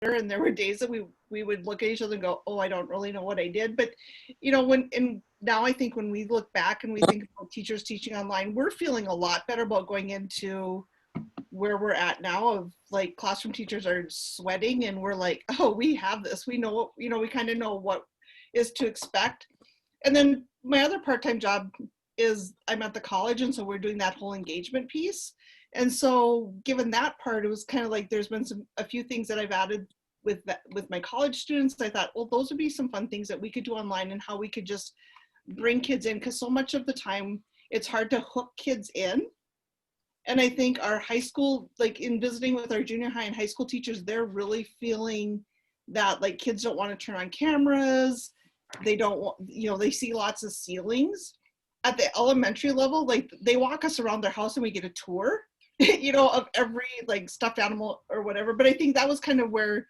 and there were days that we would look at each other and go, oh, I don't really know what I did. But, you know, now I think when we look back and we think about teachers teaching online, we're feeling a lot better about going into where we're at now of like classroom teachers are sweating and we're like, oh, we have this. We know, you know, we kind of know what is to expect. And then my other part-time job is I'm at the college, and so we're doing that whole engagement piece. And so given that part, it was kind of like there's been a few things that I've added with my college students. I thought, well, those would be some fun things that we could do online and how we could just bring kids in, because so much of the time it's hard to hook kids in. And I think our high school, like in visiting with our junior high and high school teachers, they're really feeling that like kids don't want to turn on cameras. They don't want, you know, they see lots of ceilings. At the elementary level, like they walk us around their house and we get a tour, you know, of every like stuffed animal or whatever. But I think that was kind of where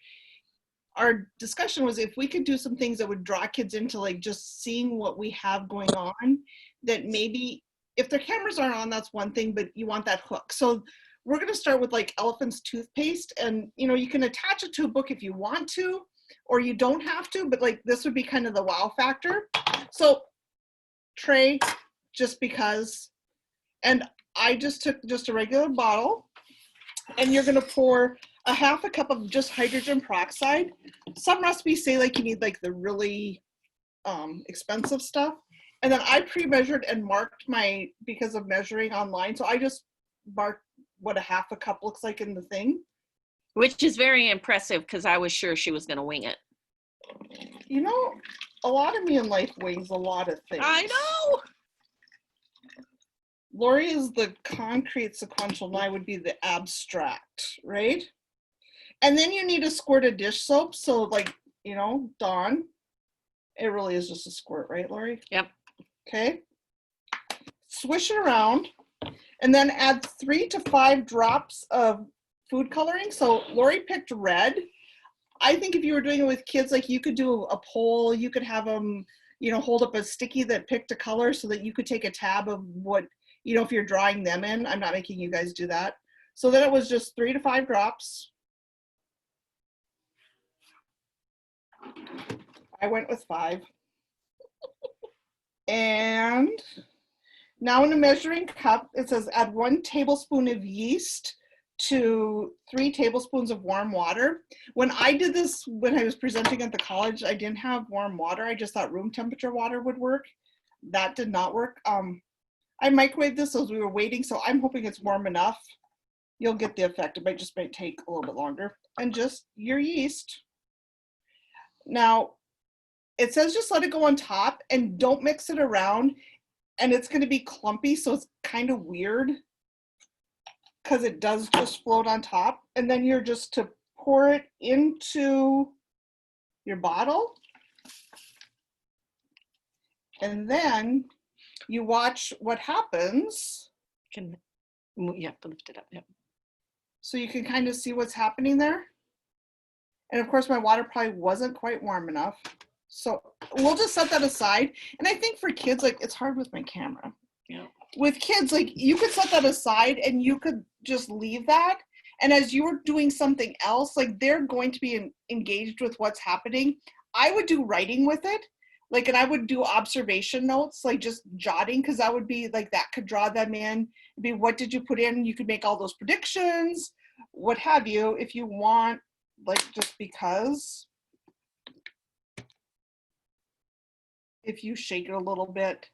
our discussion was, if we could do some things that would draw kids into like just seeing what we have going on, that maybe if their cameras aren't on, that's one thing, but you want that hook. So we're going to start with like Elephant's toothpaste, and you know, you can attach it to a book if you want to, or you don't have to, but like this would be kind of the wow factor. So tray, just because, and I just took just a regular bottle, and you're going to pour a half a cup of just hydrogen peroxide. Some recipes say like you need like the really expensive stuff. And then I pre-measured and marked because of measuring online. So I just marked what a half a cup looks like in the thing. Which is very impressive, because I was sure she was going to wing it. You know, a lot of me in life wings a lot of things. I know. Lori is the concrete sequential, and I would be the abstract, right? And then you need a squirt of dish soap. So like, you know, Dawn, it really is just a squirt, right, Lori? Yep. Okay. Swish it around, and then add 3 to 5 drops of food coloring. So Lori picked red. I think if you were doing it with kids, like you could do a poll, you could have them, you know, hold up a sticky that picked a color so that you could take a tab of what, you know, if you're drawing them in. I'm not making you guys do that. So then it was just 3 to 5 drops. I went with 5. And now in a measuring cup, it says add 1 tablespoon of yeast to 3 tablespoons of warm water. When I did this, when I was presenting at the college, I didn't have warm water. I just thought room temperature water would work. That did not work. I microwaved this as we were waiting, so I'm hoping it's warm enough. You'll get the effect. It might take a little bit longer. And just your yeast. Now, it says just let it go on top and don't mix it around. And it's going to be clumpy, so it's kind of weird because it does just float on top. And then you're just to pour it into your bottle. And then you watch what happens. You have to lift it up. Yep. So you can kind of see what's happening there. And of course, my water probably wasn't quite warm enough. So we'll just set that aside. And I think for kids, like, it's hard with my camera. Yeah. With kids, like, you could set that aside and you could just leave that. And as you were doing something else, like, they're going to be engaged with what's happening. I would do writing with it. Like, and I would do observation notes, like just jotting, because that would be like, that could draw them in. It'd be, what did you put in? You could make all those predictions, what have you, if you want, like, just because. If you shake it a little bit,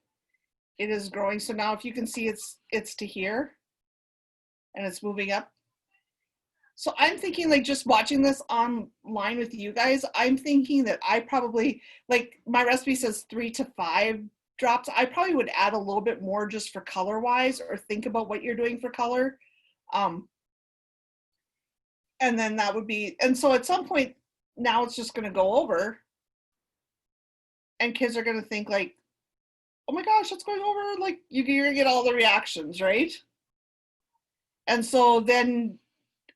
it is growing. So now if you can see it's to here and it's moving up. So I'm thinking, like, just watching this online with you guys, I'm thinking that I probably, like, my recipe says 3 to 5 drops. I probably would add a little bit more just for color wise, or think about what you're doing for color. And then that would be, and so at some point now it's just going to go over and kids are going to think like, oh my gosh, it's going over. Like, you're going to get all the reactions, right? And so then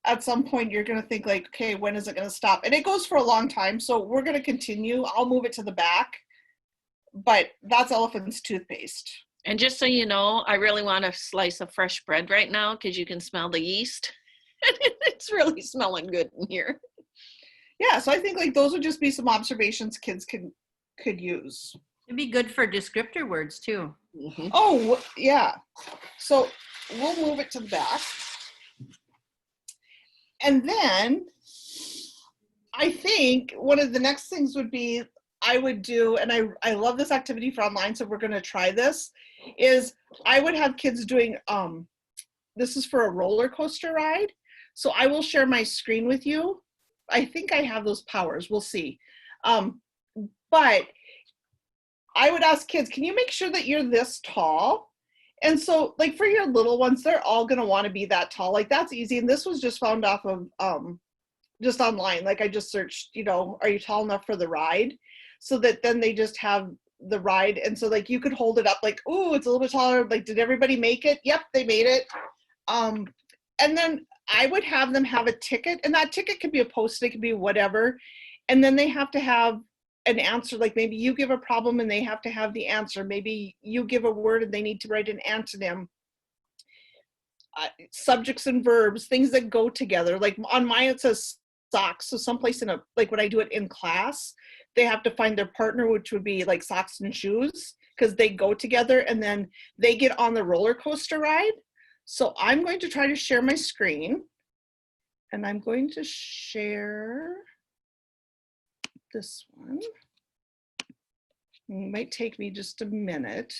at some point you're going to think like, okay, when is it going to stop? And it goes for a long time. So we're going to continue. I'll move it to the back, but that's Elephant's toothpaste. And just so you know, I really want a slice of fresh bread right now because you can smell the yeast. It's really smelling good in here. Yeah, so I think like those would just be some observations kids could use. It'd be good for descriptor words too. Oh, yeah. So we'll move it to the back. And then I think one of the next things would be I would do, and I love this activity for online, so we're going to try this, is I would have kids doing, this is for a roller coaster ride. So I will share my screen with you. I think I have those powers. We'll see. But I would ask kids, can you make sure that you're this tall? And so like for your little ones, they're all going to want to be that tall. Like that's easy. And this was just found off of just online. Like I just searched, you know, are you tall enough for the ride? So that then they just have the ride. And so like you could hold it up like, oh, it's a little bit taller. Like, did everybody make it? Yep, they made it. And then I would have them have a ticket, and that ticket could be a Post-it, it could be whatever. And then they have to have an answer, like maybe you give a problem and they have to have the answer. Maybe you give a word and they need to write an antonym. Subjects and verbs, things that go together. Like on mine it says socks. So someplace in a, like when I do it in class, they have to find their partner, which would be like socks and shoes, because they go together and then they get on the roller coaster ride. So I'm going to try to share my screen, and I'm going to share this one. It might take me just a minute.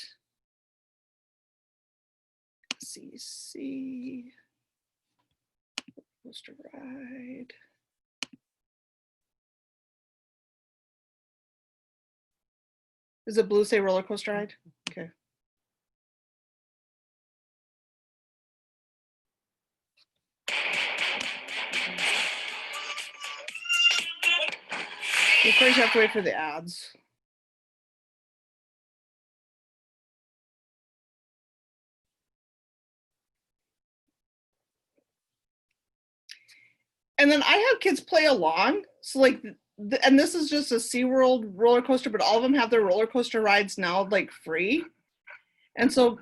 CEC coaster ride. Does it blue say roller coaster ride? Okay. Of course, you have to wait for the ads. And then I have kids play along. So like, and this is just a SeaWorld roller coaster, but all of them have their roller coaster rides now like free. And so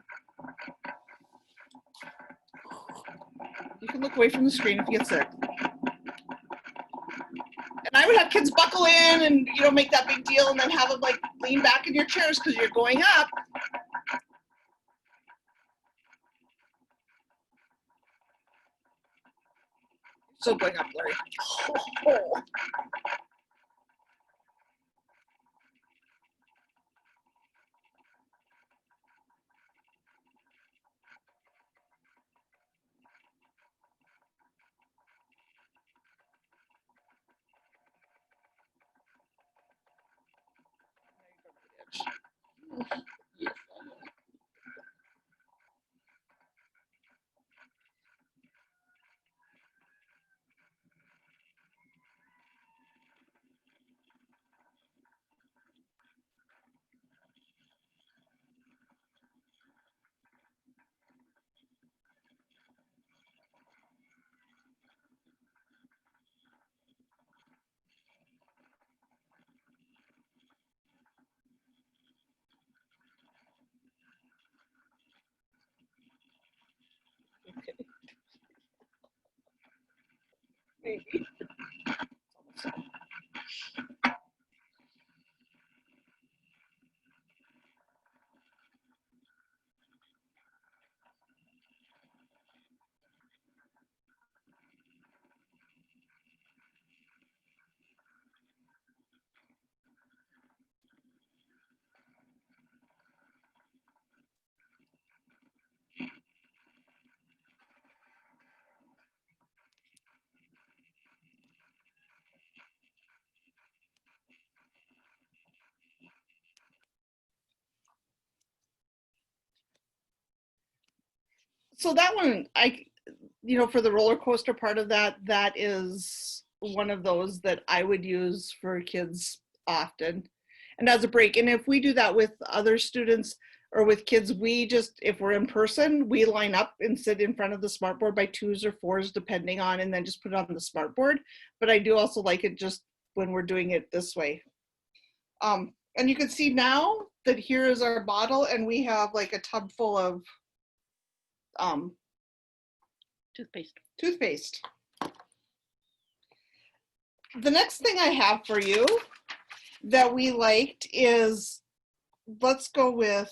you can look away from the screen if you get sick. And I would have kids buckle in and, you know, make that big deal, and then have them like lean back in your chairs because you're going up. So going up, Larry. Oh. Maybe. So that one, you know, for the roller coaster part of that, that is one of those that I would use for kids often and as a break. And if we do that with other students or with kids, we just, if we're in person, we line up and sit in front of the smartboard by 2s or 4s, depending on, and then just put it on the smartboard. But I do also like it just when we're doing it this way. And you can see now that here is our bottle, and we have like a tub full of Toothpaste. toothpaste. the next thing I have for you that we liked is, let's go with,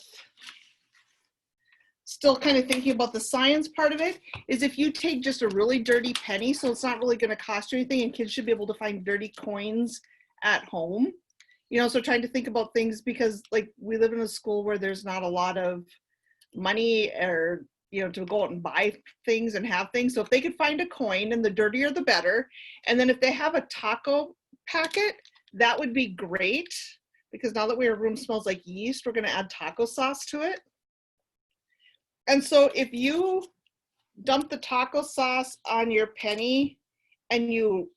still kind of thinking about the science part of it, is if you take just a really dirty penny, so it's not really going to cost you anything, and kids should be able to find dirty coins at home. You know, so trying to think about things, because like we live in a school where there's not a lot of money, or you know, to go out and buy things and have things. So if they could find a coin, and the dirtier the better. And then if they have a taco packet, that would be great, because now that our room smells like yeast, we're going to add taco sauce to it. And so if you dump the taco sauce on your penny and you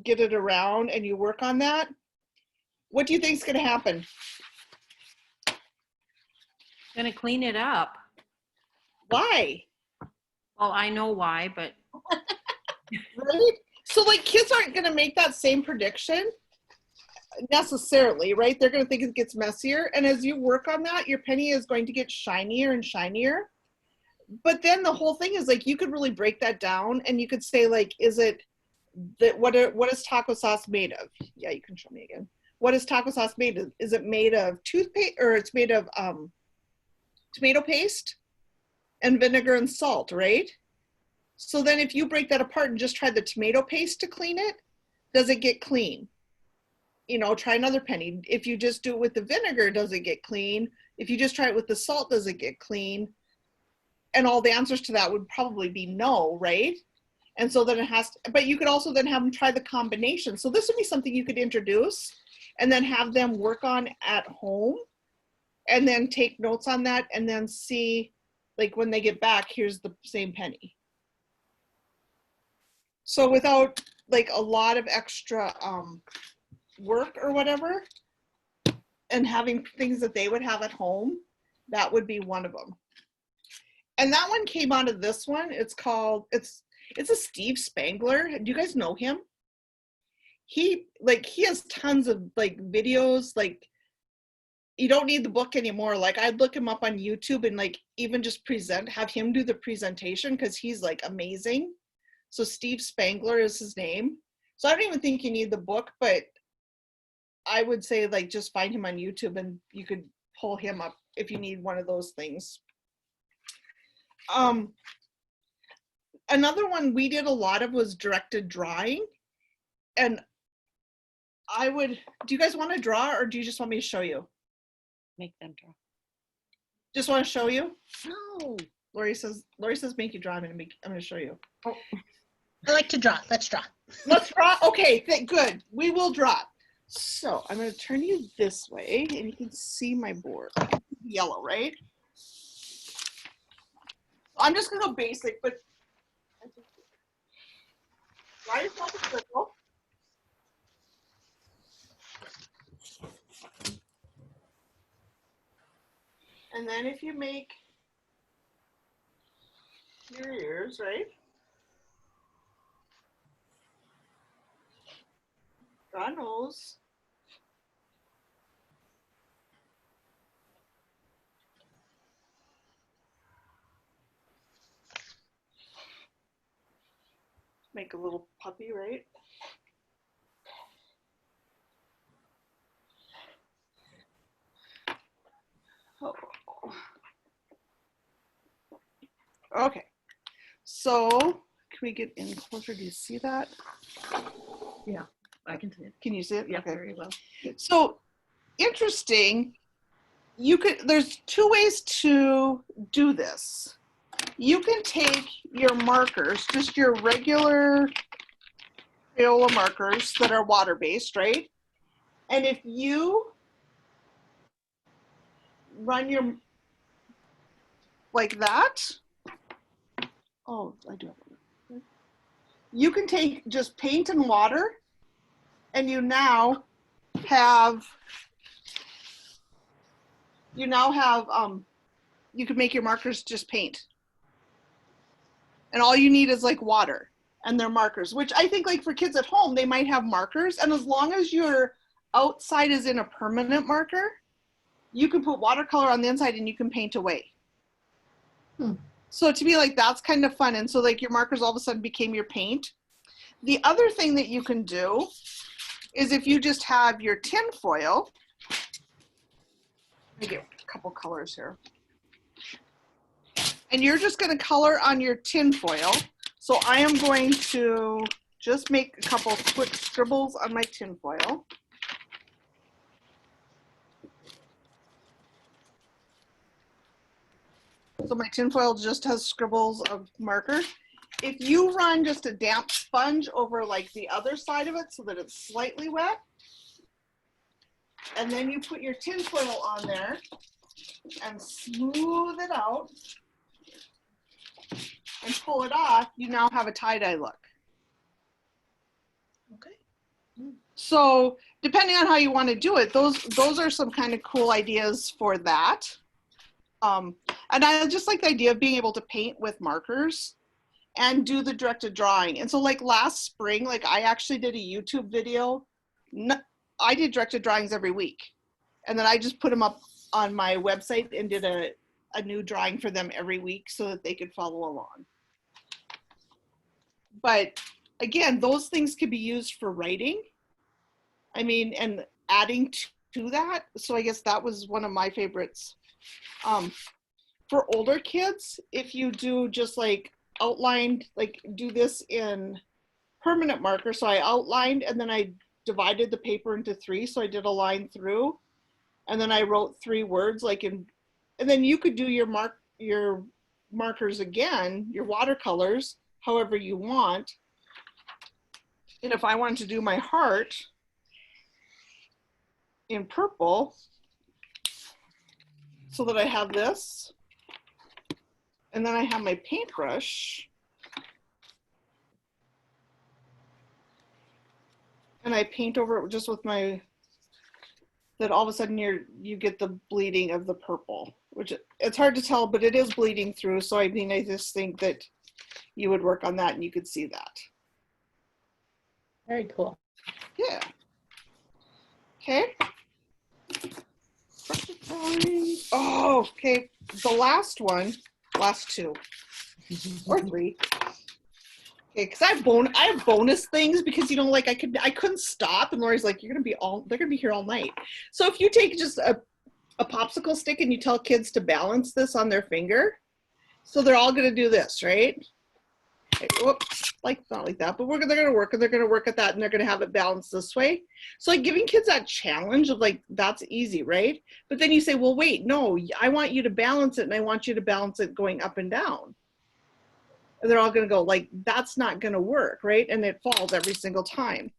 get it around and you work on that, what do you think is going to happen? Gonna clean it up. Why? Well, I know why, but Right? So like kids aren't going to make that same prediction necessarily, right? They're going to think it gets messier. And as you work on that, your penny is going to get shinier and shinier. But then the whole thing is like, you could really break that down, and you could say like, is it that, what is taco sauce made of? Yeah, you can show me again. What is taco sauce made of? Is it made of toothpaste, or it's made of tomato paste and vinegar and salt, right? So then if you break that apart and just try the tomato paste to clean it, does it get clean? You know, try another penny. If you just do it with the vinegar, does it get clean? If you just try it with the salt, does it get clean? And all the answers to that would probably be no, right? And so then it has to, but you could also then have them try the combination. So this would be something you could introduce and then have them work on at home, and then take notes on that, and then see, like when they get back, here's the same penny. So without like a lot of extra work or whatever, and having things that they would have at home, that would be one of them. And that one came out of this one. It's called, it's a Steve Spangler. Do you guys know him? He has tons of like videos. Like, you don't need the book anymore. Like, I'd look him up on YouTube and like even just have him do the presentation, because he's like amazing. So Steve Spangler is his name. So I don't even think you need the book, but I would say like just find him on YouTube, and you could pull him up if you need one of those things. Another one we did a lot of was directed drawing. And do you guys want to draw, or do you just want me to show you? Make them draw. Just want to show you? No. Lori says make you draw. I'm going to show you. Oh. I like to draw. Let's draw. Let's draw. Okay, good. We will draw. So I'm going to turn you this way, and you can see my board. Yellow, right? I'm just going to go basic, but draw yourself a circle. And then if you make your ears, right? Draw a nose. Make a little puppy, right? Oh. Okay. So can we get in closer? Do you see that? yeah, I can see it. Can you see it? Yeah, Okay. very well. So interesting. There's two ways to do this. You can take your markers, just your regular Crayola markers that are water-based, right? And if you run your, like that, oh, I do have one. You can take just paint and water, and you now have, you can make your markers just paint. And all you need is like water and their markers, which I think like for kids at home, they might have markers. And as long as your outside is in a permanent marker, you can put watercolor on the inside and you can paint away. So to me, like, that's kind of fun. And so like your markers all of a sudden became your paint. The other thing that you can do is if you just have your tin foil, let me get a couple colors here. And you're just going to color on your tin foil. So I am going to just make a couple quick scribbles on my tin foil. So my tin foil just has scribbles of marker. If you run just a damp sponge over like the other side of it so that it's slightly wet, and then you put your tin foil on there and smooth it out and pull it off, you now have a tie-dye look. Okay. So depending on how you want to do it, those are some kind of cool ideas for that. And I just like the idea of being able to paint with markers and do the directed drawing. And so like last spring, like I actually did a YouTube video. I did directed drawings every week. And then I just put them up on my website and did a new drawing for them every week so that they could follow along. But again, those things could be used for writing. I mean, and adding to that. So I guess that was one of my favorites. For older kids, if you do just like outlined, like do this in permanent marker. So I outlined and then I divided the paper into 3. So I did a line through and then I wrote 3 words like in, and then you could do your markers again, your watercolors, however you want. And if I wanted to do my heart in purple, so that I have this, and then I have my paintbrush, and I paint over it just with my, that all of a sudden you get the bleeding of the purple, which it's hard to tell, but it is bleeding through. So I mean, I just think that you would work on that and you could see that. Very cool. Yeah. Okay. Oh, okay. The last 2 or 3. Okay, because I have bonus things because you know, like I couldn't stop, and Lori's like, they're gonna be here all night. So if you take just a popsicle stick and you tell kids to balance this on their finger, so they're all gonna do this, right? Okay, whoops, like not like that, but they're gonna work and they're gonna work at that and they're gonna have it balanced this way. So like giving kids that challenge of like, that's easy, right? But then you say, well, wait, no, I want you to balance it and I want you to balance it going up and down. And they're all gonna go like, that's not gonna work, right? And it falls every single time.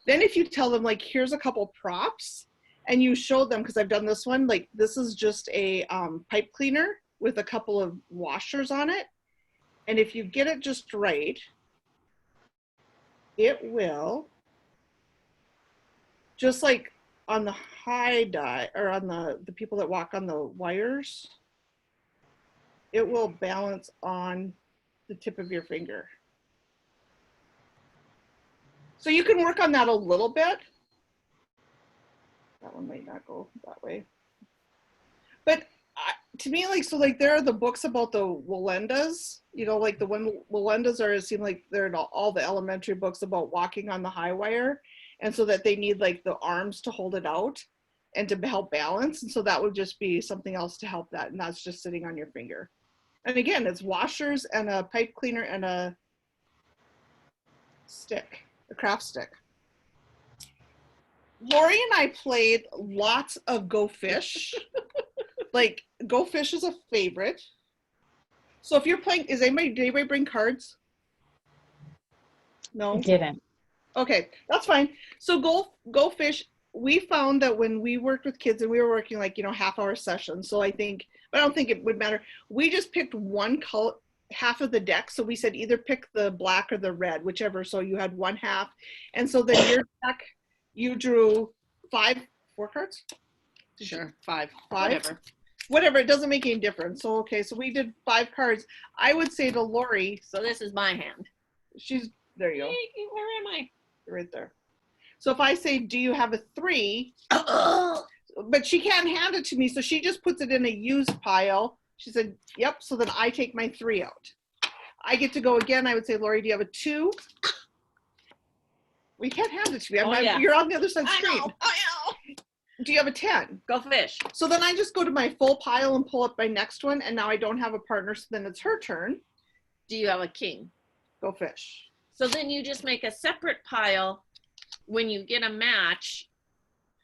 Then if you tell them like, here's a couple props and you show them, because I've done this one, like this is just a pipe cleaner with a couple of washers on it. And if you get it just right, it will, just like on the high dye or on the people that walk on the wires, it will balance on the tip of your finger. So you can work on that a little bit. That one might not go that way. But to me, like, so like there are the books about the Wallendas, you know, like the one Wallendas are, it seemed like they're in all the elementary books about walking on the high wire. And so that they need like the arms to hold it out and to help balance. And so that would just be something else to help that. And that's just sitting on your finger. And again, it's washers and a pipe cleaner and a stick, a craft stick. Lori and I played lots of Go Fish. Like Go Fish is a favorite. So if you're playing, did anybody bring cards? No? I didn't. Okay, that's fine. So Go Fish, we found that when we worked with kids and we were working like, you know, half-hour sessions. So I don't think it would matter. We just picked one color, half of the deck. So we said either pick the black or the red, whichever. So you had one half. And so then your deck, you drew 4 cards? Sure, 5. 5? Whatever, it doesn't make any difference. So, okay, so we did 5 cards. I would say to Lori, So this is my hand. there you go, Where am I? right there. So if I say, do you have a 3? But she can't hand it to me, so she just puts it in a used pile. She said, yep, so then I take my 3 out. I get to go again. I would say, Lori, do you have a 2? We can't hand it to me. Oh, yeah. You're on the other side of the I screen. know. Do you have a 10? Go fish. So then I just go to my full pile and pull up my next one, and now I don't have a partner, so then it's her turn. Do you have a king? Go fish. So then you just make a separate pile when you get a match.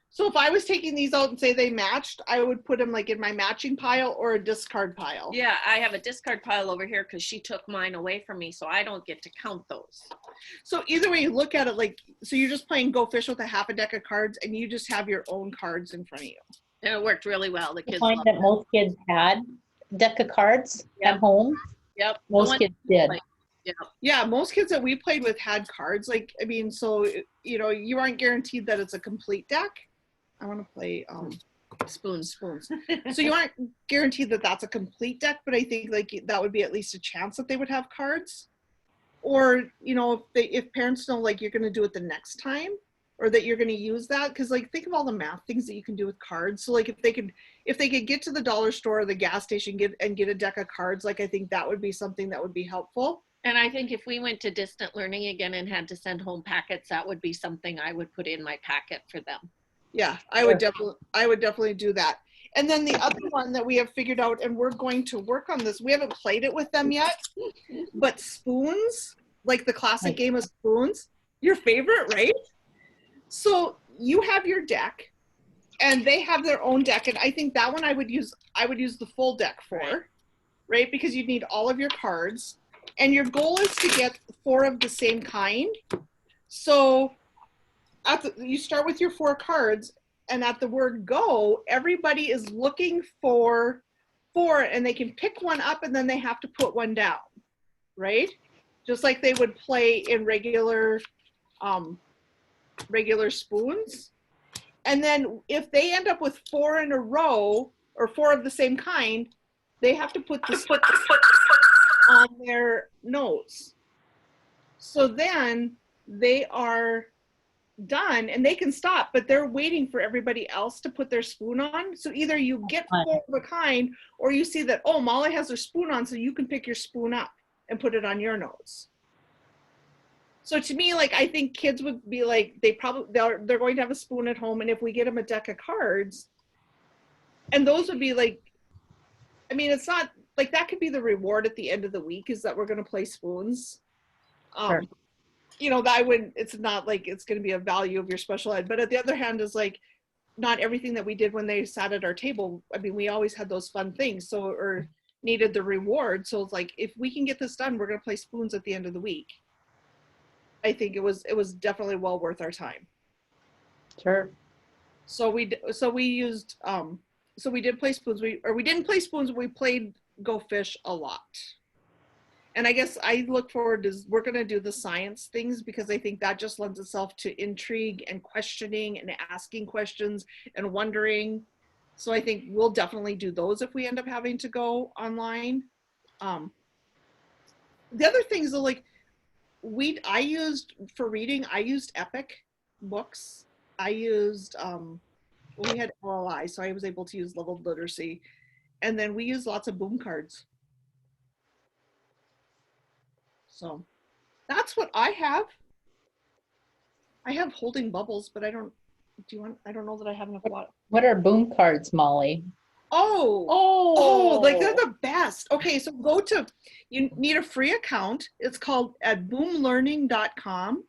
So if I was taking these out and say they matched, I would put them like in my matching pile or a discard pile. Yeah, I have a discard pile over here because she took mine away from me, so I don't get to count those. So either way you look at it, like, so you're just playing Go Fish with a half a deck of cards, and you just have your own cards in front of you. And it worked really well. The I kids find loved that it. most kids had a deck of cards Yeah. at home. Yep. the Most one- kids did. like- Yeah, most kids that we played with had cards. Like, I mean, so, you know, you aren't guaranteed that it's a complete deck. I want to play spoons. So you aren't guaranteed that that's a complete deck, but I think like that would be at least a chance that they would have cards. Or, you know, if parents know like you're going to do it the next time, or that you're going to use that, because like think of all the math things that you can do with cards. So like if they could get to the dollar store or the gas station get a deck of cards, like I think that would be something that would be helpful. And I think if we went to distant learning again and had to send home packets, that would be something I would put in my packet for them. Yeah, I would definitely do that. And then the other one that we have figured out, and we're going to work on this, we haven't played it with them yet, but spoons, like the classic game of spoons, your favorite, right? So you have your deck and they have their own deck. And I think that one I would use the full deck for, right? Because you'd need all of your cards. And your goal is to get 4 of the same kind. So you start with your 4 cards, and at the word go, everybody is looking for 4, and they can pick one up and then they have to put one down, right? Just like they would play in regular spoons. And then if they end up with 4 in a row or 4 of the same kind, they have to put this on their nose. So then they are done and they can stop, but they're waiting for everybody else to put their spoon on. So either you get 4 of a kind, or you see that, oh, Molly has her spoon on, so you can pick your spoon up and put it on your nose. So to me, like, I think kids would be like, they're going to have a spoon at home, and if we get them a deck of cards, and those would be like, I mean, it's not like that could be the reward at the end of the week, is that we're going to play spoons. Sure. You know, it's not like it's going to be a value of your special ed, but at the other hand is like, not everything that we did when they sat at our table. I mean, we always had those fun things, or needed the reward. So it's like, if we can get this done, we're going to play spoons at the end of the week. I think it was definitely well worth our time. Sure. So we did play spoons. We didn't play spoons. We played Go Fish a lot. And I guess I look forward to, we're going to do the science things, because I think that just lends itself to intrigue and questioning and asking questions and wondering. So I think we'll definitely do those if we end up having to go online. The other things are like, I used Epic books. I used, we had LLI, so I was able to use leveled literacy. And then we used lots of boom cards. So that's what I have. I have holding bubbles, but I don't know that I have enough water. What are boom cards, Molly? Oh, like they're the best. Okay, so you need a free account. It's called at boomlearning.com.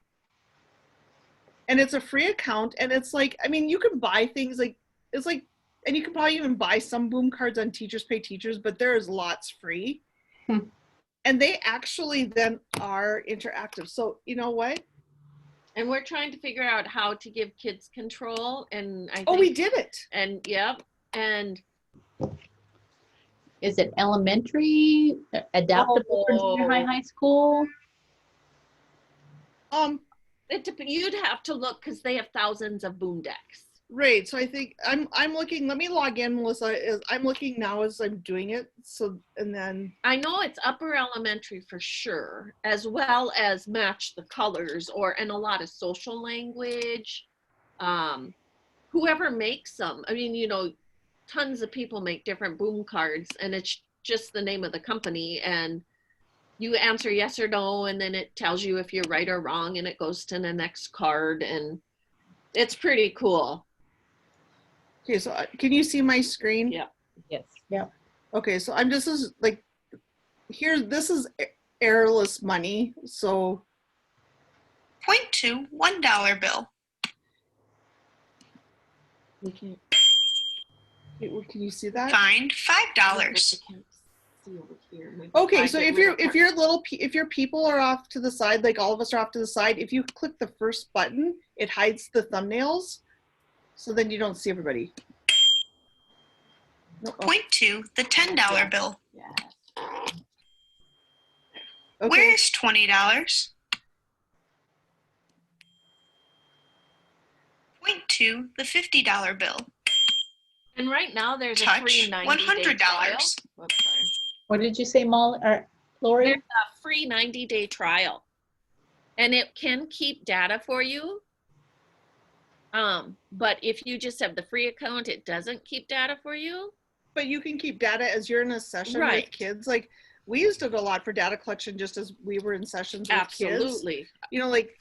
And it's a free account, and it's like, I mean, you can buy things like, it's like, and you can probably even buy some boom cards on Teachers Pay Teachers, but there's lots free. And they actually then are interactive. So you know what? And we're trying to figure out how to give kids control. And I think, Oh, we did it. And yep. And Is it elementary, adaptable for junior high school? you'd have to look, because they have thousands of boom decks. Right. So I think I'm looking, let me log in, Melissa. I'm looking now as I'm doing it. So, and then I know it's upper elementary for sure, as well as match the colors, and a lot of social language. Whoever makes them, I mean, you know, tons of people make different boom cards, and it's just the name of the company. And you answer yes or no, and then it tells you if you're right or wrong, and it goes to the next card, and it's pretty cool. Okay, so can you see my screen? Yeah. Yes. Okay, so I'm just like, here, this is errorless money. So Point two, $1 bill. we can't. Wait, can you see that? Fined $5. Okay, so if your people are off to the side, like all of us are off to the side, if you click the first button, it hides the thumbnails, so then you don't see everybody. No, oh, Point two, the $10 bill. okay. Where's $20? Point two, the $50 bill. And right now there's a Touch, free 90-day trial. $100. Whoops, sorry. What did you say, Molly or Lori? There's a free 90-day trial, and it can keep data for you. But if you just have the free account, it doesn't keep data for you. But you can keep data as you're in a session Right. with kids. Like we used it a lot for data collection, just as we were in sessions with kids. Absolutely. You know, like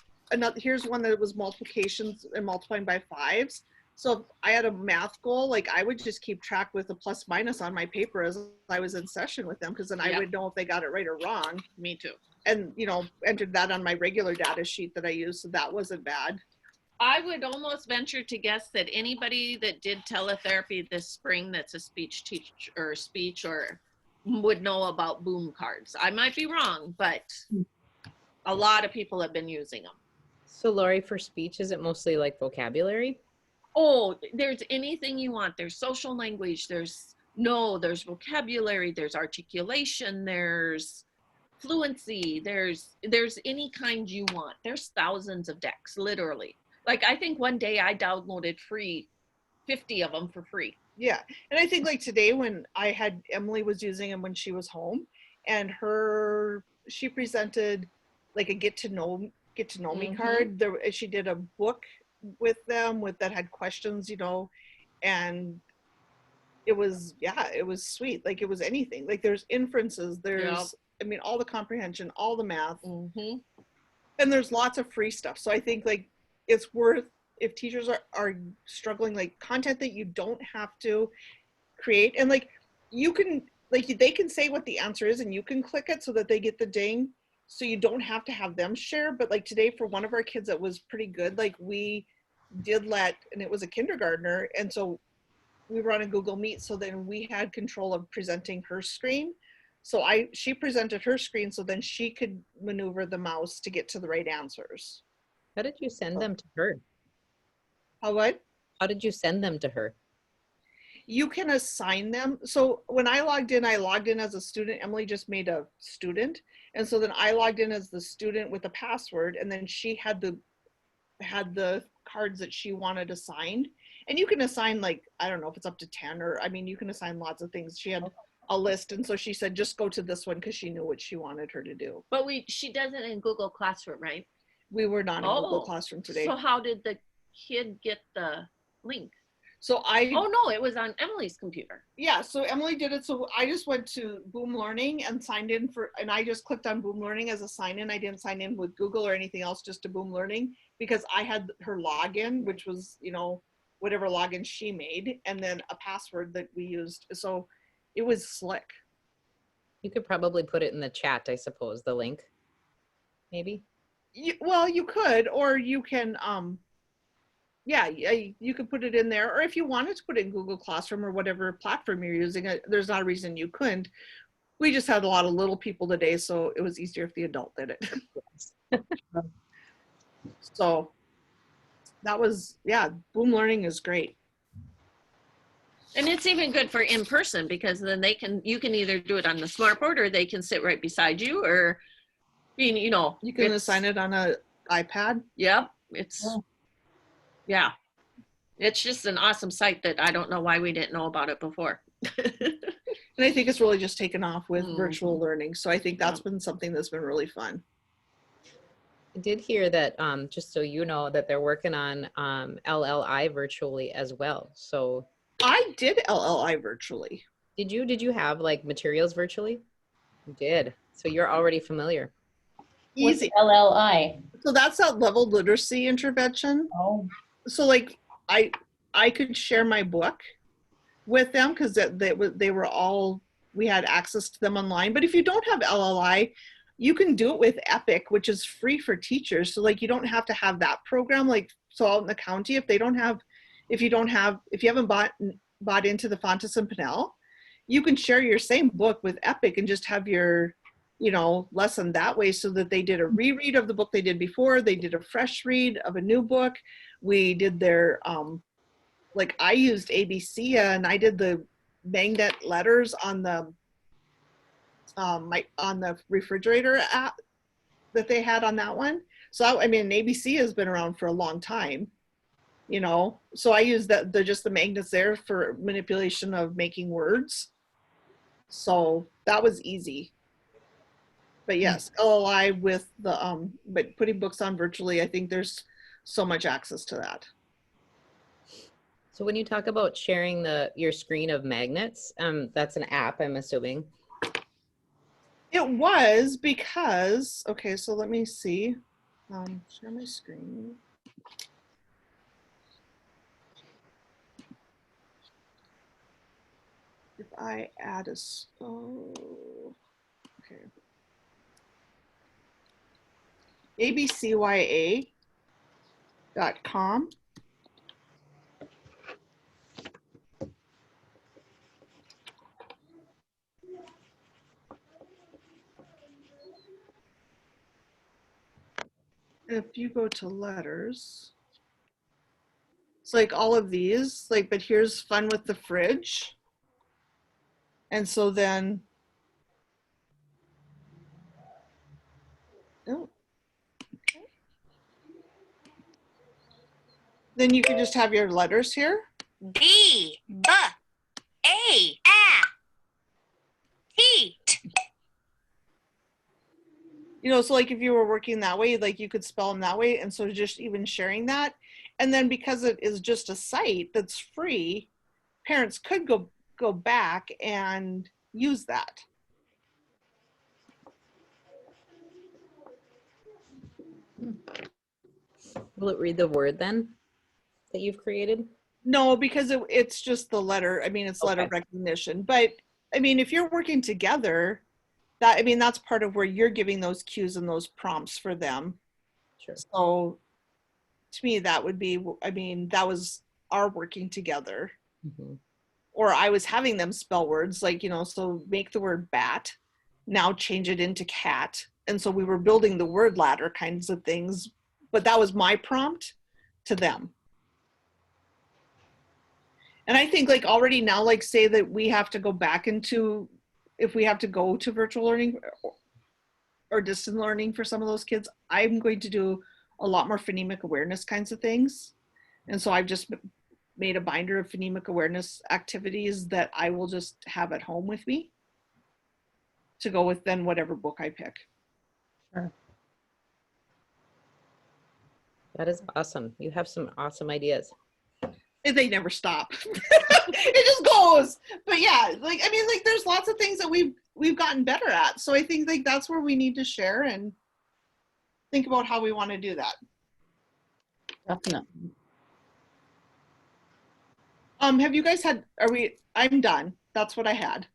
here's one that was multiplications and multiplying by fives. So if I had a math goal, like I would just keep track with a plus minus on my paper as I was in session with them, because then I Yep. would know if they got it right or wrong. Me too. And, you know, entered that on my regular data sheet that I use. So that wasn't bad. I would almost venture to guess that anybody that did teletherapy this spring that's a speech teacher or speech or would know about boom cards. I might be wrong, but a lot of people have been using them. So Lori, for speech, is it mostly like vocabulary? Oh, there's anything you want. There's social language, there's vocabulary, there's articulation, there's fluency, there's any kind you want. There's thousands of decks, literally. Like I think one day I downloaded 50 of them for free. Yeah. And I think like today when Emily was using them when she was home, and she presented like a get to know me Mhm. card. She did a book with them that had questions, you know, and it was sweet. Like it was anything. Like there's inferences, there's I mean all the comprehension, all the math, Mm-hmm. and there's lots of free stuff. So I think like it's worth, if teachers are struggling, like content that you don't have to create, and like you can, like they can say what the answer is and you can click it so that they get the ding, so you don't have to have them share. But like today for one of our kids that was pretty good, like we did and it was a kindergartner, and so we were on a Google Meet, so then we had control of presenting her screen. So she presented her screen, so then she could maneuver the mouse to get to the right answers. How did you send them to her? What? How did you send them to her? You can assign them. So when I logged in as a student. Emily just made a student. And so then I logged in as the student with a password, and then she had the cards that she wanted assigned. And you can assign, like, I don't know if it's up to 10, or I mean, you can assign lots of things. She had a list, and so she said, just go to this one because she knew what she wanted her to do. But she does it in Google Classroom, right? We were not in Google Classroom today. So how did the kid get the link? So Oh no, it was on Emily's computer. Yeah, so Emily did it. So I just went to Boom Learning and signed in and I just clicked on Boom Learning as a sign in. I didn't sign in with Google or anything else, just to Boom Learning, because I had her login, which was, you know, whatever login she made, and then a password that we used. So it was slick. You could probably put it in the chat, I suppose, the link, maybe. Well, you could, or you can, yeah, you could put it in there, or if you wanted to put it in Google Classroom or whatever platform you're using, there's not a reason you couldn't. We just had a lot of little people today, so it was easier if the adult did it. So that was, yeah, Boom Learning is great. And it's even good for in person, because then you can either do it on the smartboard, or they can sit right beside you, or you know, You can assign it on an iPad. Yep, yeah, it's just an awesome site that I don't know why we didn't know about it before. And I think it's really just taken off with Mhm. virtual learning. So I think that's been something that's been really fun. I did hear that, just so you know, that they're working on LLI virtually as well. So I did LLI virtually. did you have like materials virtually? You did. So you're already familiar. What's Easy. LLI? So that's that level literacy intervention. Oh, So like I could share my book with them because they were all, we had access to them online. But if you don't have LLI, you can do it with Epic, which is free for teachers. So like you don't have to have that program. Like so out in the county, if you haven't bought into the Fontes and Pinnell, you can share your same book with Epic and just have your lesson that way, so that they did a reread of the book they did before, they did a fresh read of a new book. We did their like I used ABC and I did the magnet letters on the on the refrigerator app that they had on that one. So I mean ABC has been around for a long time, so I use just the magnets there for manipulation of making words. So that was easy. But yes, LLI with the but putting books on virtually, I think there's so much access to that. So when you talk about sharing your screen of magnets, that's an app, I'm assuming. It was because, okay, so let me see. Share my screen. If I add okay. abcya.com. If you go to letters, it's like all of these, like, but here's fun with the fridge. And so then, oh, okay. Then you can just have your letters here. B, B, A, T. So like if you were working that way, like you could spell them that way. And so just even sharing that. And then because it is just a site that's free, parents could go back and use that. Will it read the word then that you've created? No, because it's just the letter. I mean, it's letter Okay. recognition. But I mean, if you're working together, that's part of where you're giving those cues and those prompts for them. Sure. So to me, that would be, that was our working together. Mhm. Or I was having them spell words like, so make the word bat, now change it into cat. And so we were building the word ladder kinds of things, but that was my prompt to them. And I think like already now, like say that we have to go back into, if we have to go to virtual learning or distant learning for some of those kids, I'm going to do a lot more phonemic awareness kinds of things. And so I've just made a binder of phonemic awareness activities that I will just have at home with me to go with then whatever book I pick. That is awesome. You have some awesome ideas. They never stop. It just goes. But yeah, like there's lots of things that we've gotten better at. So I think like that's where we need to share and think about how we want to do that. definitely. Have you guys I'm done. That's what I had.